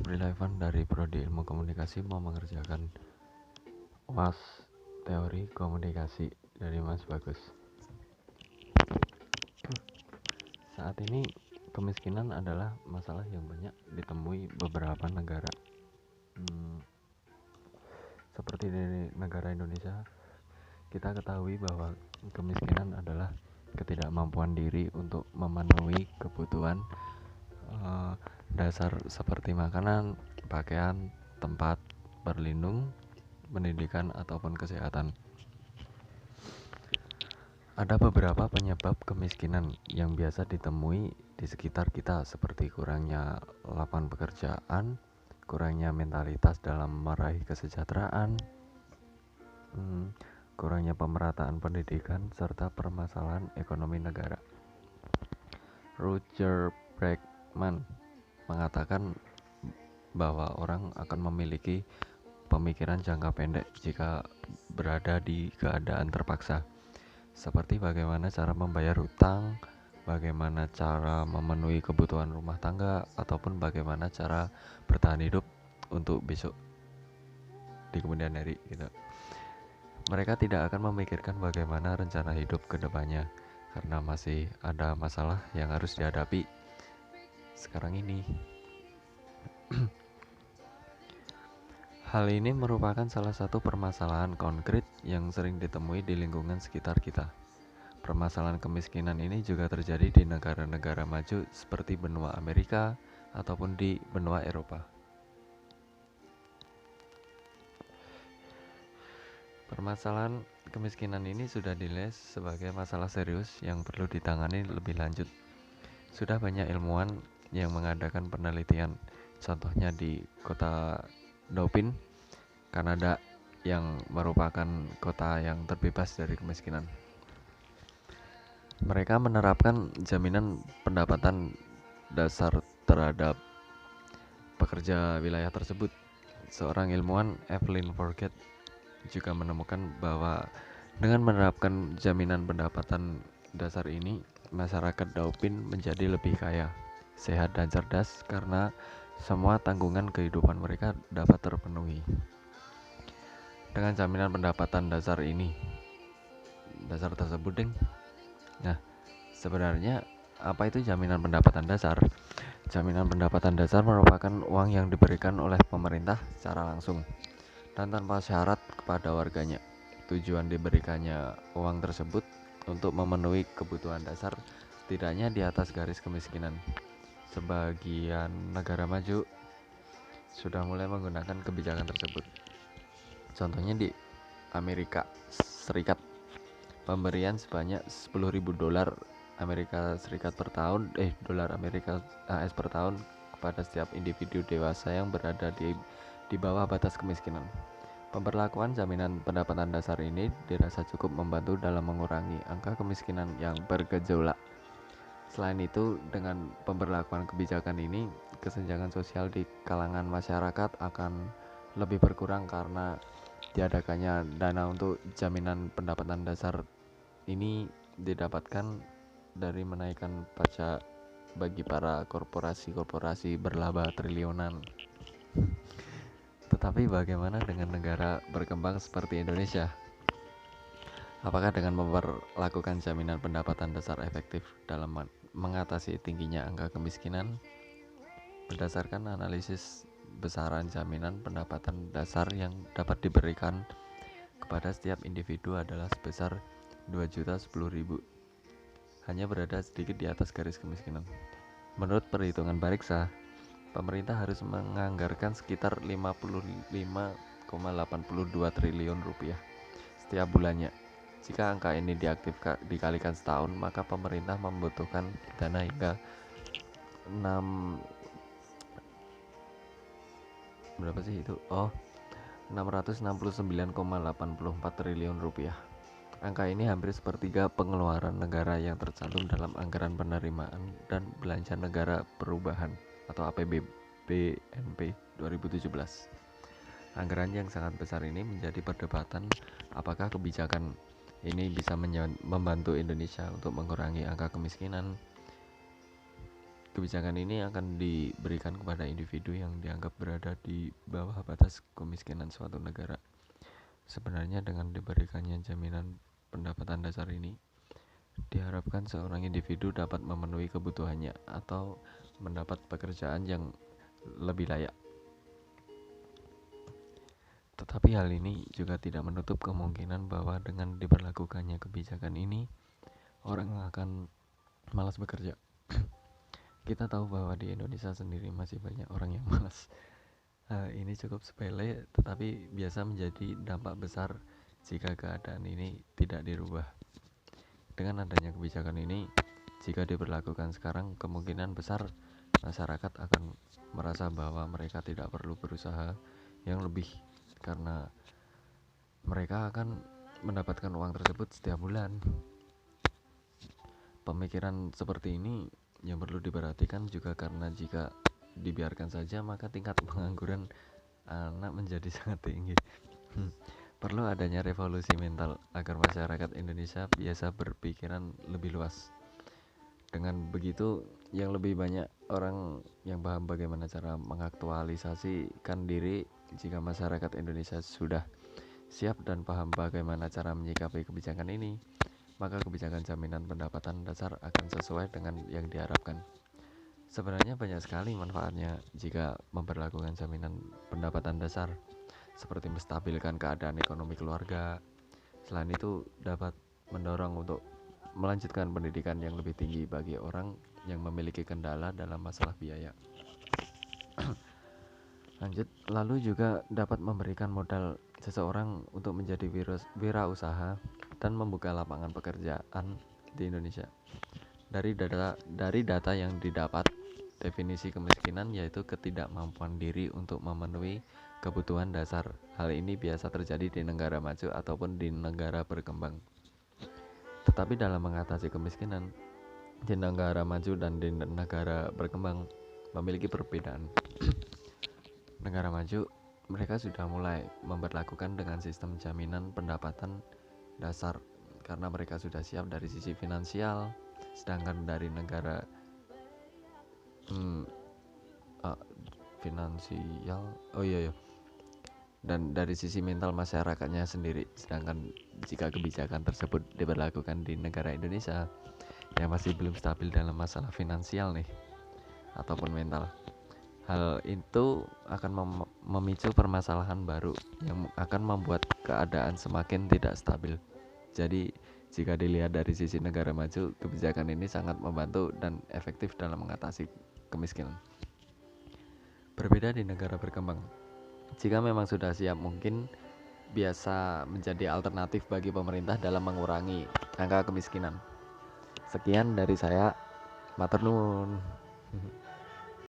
Sabri Levan dari Prodi Ilmu Komunikasi mau mengerjakan UAS Teori Komunikasi dari Mas Bagus. Saat ini kemiskinan adalah masalah yang banyak ditemui beberapa negara. Seperti di negara Indonesia, kita ketahui bahwa kemiskinan adalah ketidakmampuan diri untuk memenuhi kebutuhan dasar seperti makanan, pakaian, tempat berlindung, pendidikan, ataupun kesehatan. Ada beberapa penyebab kemiskinan yang biasa ditemui di sekitar kita, seperti kurangnya lapangan pekerjaan, kurangnya mentalitas dalam meraih kesejahteraan, kurangnya pemerataan pendidikan, serta permasalahan ekonomi negara. Roger Bregman mengatakan bahwa orang akan memiliki pemikiran jangka pendek jika berada di keadaan terpaksa, seperti bagaimana cara membayar hutang, bagaimana cara memenuhi kebutuhan rumah tangga, ataupun bagaimana cara bertahan hidup untuk besok di kemudian hari gitu. Mereka tidak akan memikirkan bagaimana rencana hidup ke depannya karena masih ada masalah yang harus dihadapi sekarang ini. Hal ini merupakan salah satu permasalahan konkret yang sering ditemui di lingkungan sekitar kita. Permasalahan kemiskinan ini juga terjadi di negara-negara maju seperti benua Amerika ataupun di benua Eropa. Permasalahan kemiskinan ini sudah dinilai sebagai masalah serius yang perlu ditangani lebih lanjut. Sudah banyak ilmuwan yang mengadakan penelitian, contohnya di kota Dauphin, Kanada, yang merupakan kota yang terbebas dari kemiskinan. Mereka menerapkan jaminan pendapatan dasar terhadap pekerja wilayah tersebut. Seorang ilmuwan, Evelyn Forget, juga menemukan bahwa dengan menerapkan jaminan pendapatan dasar ini, masyarakat Dauphin menjadi lebih kaya, sehat, dan cerdas karena semua tanggungan kehidupan mereka dapat terpenuhi. Dengan jaminan pendapatan dasar tersebut, Nah, sebenarnya apa itu jaminan pendapatan dasar? Jaminan pendapatan dasar merupakan uang yang diberikan oleh pemerintah secara langsung dan tanpa syarat kepada warganya. Tujuan diberikannya uang tersebut untuk memenuhi kebutuhan dasar setidaknya di atas garis kemiskinan. Sebagian negara maju sudah mulai menggunakan kebijakan tersebut. Contohnya di Amerika Serikat, pemberian sebanyak $10.000 Amerika Serikat per tahun, dolar Amerika AS per tahun kepada setiap individu dewasa yang berada di bawah batas kemiskinan. Pemberlakuan jaminan pendapatan dasar ini dirasa cukup membantu dalam mengurangi angka kemiskinan yang bergejolak. Selain itu, dengan pemberlakuan kebijakan ini, kesenjangan sosial di kalangan masyarakat akan lebih berkurang karena diadakannya dana untuk jaminan pendapatan dasar ini didapatkan dari menaikkan pajak bagi para korporasi berlaba triliunan. Tetapi bagaimana dengan negara berkembang seperti Indonesia? Apakah dengan memperlakukan jaminan pendapatan dasar efektif dalam mengatasi tingginya angka kemiskinan? Berdasarkan analisis, besaran jaminan pendapatan dasar yang dapat diberikan kepada setiap individu adalah sebesar 2.010.000, hanya berada sedikit di atas garis kemiskinan. Menurut perhitungan Bariksa, pemerintah harus menganggarkan sekitar 55,82 triliun rupiah setiap bulannya. Jika angka ini dikalikan setahun, maka pemerintah membutuhkan dana hingga 669,84 triliun rupiah. Angka ini hampir sepertiga pengeluaran negara yang tercantum dalam anggaran penerimaan dan belanja negara perubahan atau APBNP 2017. Anggaran yang sangat besar ini menjadi perdebatan apakah kebijakan ini bisa membantu Indonesia untuk mengurangi angka kemiskinan. Kebijakan ini akan diberikan kepada individu yang dianggap berada di bawah batas kemiskinan suatu negara. Sebenarnya dengan diberikannya jaminan pendapatan dasar ini, diharapkan seorang individu dapat memenuhi kebutuhannya atau mendapat pekerjaan yang lebih layak. Tetapi hal ini juga tidak menutup kemungkinan bahwa dengan diberlakukannya kebijakan ini, orang akan malas bekerja. Kita tahu bahwa di Indonesia sendiri masih banyak orang yang malas. Ini cukup sepele, tetapi biasa menjadi dampak besar jika keadaan ini tidak dirubah. Dengan adanya kebijakan ini, jika diberlakukan sekarang, kemungkinan besar masyarakat akan merasa bahwa mereka tidak perlu berusaha yang lebih karena mereka akan mendapatkan uang tersebut setiap bulan. Pemikiran seperti ini yang perlu diperhatikan juga karena jika dibiarkan saja maka tingkat pengangguran anak menjadi sangat tinggi. Perlu adanya revolusi mental agar masyarakat Indonesia biasa berpikiran lebih luas. Dengan begitu, yang lebih banyak orang yang paham bagaimana cara mengaktualisasikan diri. Jika masyarakat Indonesia sudah siap dan paham bagaimana cara menyikapi kebijakan ini, maka kebijakan jaminan pendapatan dasar akan sesuai dengan yang diharapkan. Sebenarnya banyak sekali manfaatnya jika memperlakukan jaminan pendapatan dasar, seperti menstabilkan keadaan ekonomi keluarga. Selain itu, dapat mendorong untuk melanjutkan pendidikan yang lebih tinggi bagi orang yang memiliki kendala dalam masalah biaya. Lalu juga dapat memberikan modal seseorang untuk menjadi wirausaha dan membuka lapangan pekerjaan di Indonesia. Dari data yang didapat, definisi kemiskinan yaitu ketidakmampuan diri untuk memenuhi kebutuhan dasar. Hal ini biasa terjadi di negara maju ataupun di negara berkembang. Tetapi dalam mengatasi kemiskinan, di negara maju dan di negara berkembang memiliki perbedaan. Negara maju, mereka sudah mulai memperlakukan dengan sistem jaminan pendapatan dasar karena mereka sudah siap dari sisi finansial, sedangkan dari negara dan dari sisi mental masyarakatnya sendiri. Sedangkan jika kebijakan tersebut diberlakukan di negara Indonesia yang masih belum stabil dalam masalah finansial nih ataupun mental, hal itu akan memicu permasalahan baru yang akan membuat keadaan semakin tidak stabil. Jadi jika dilihat dari sisi negara maju, kebijakan ini sangat membantu dan efektif dalam mengatasi kemiskinan. Berbeda di negara berkembang, jika memang sudah siap, mungkin biasa menjadi alternatif bagi pemerintah dalam mengurangi angka kemiskinan. Sekian dari saya, matur nuwun.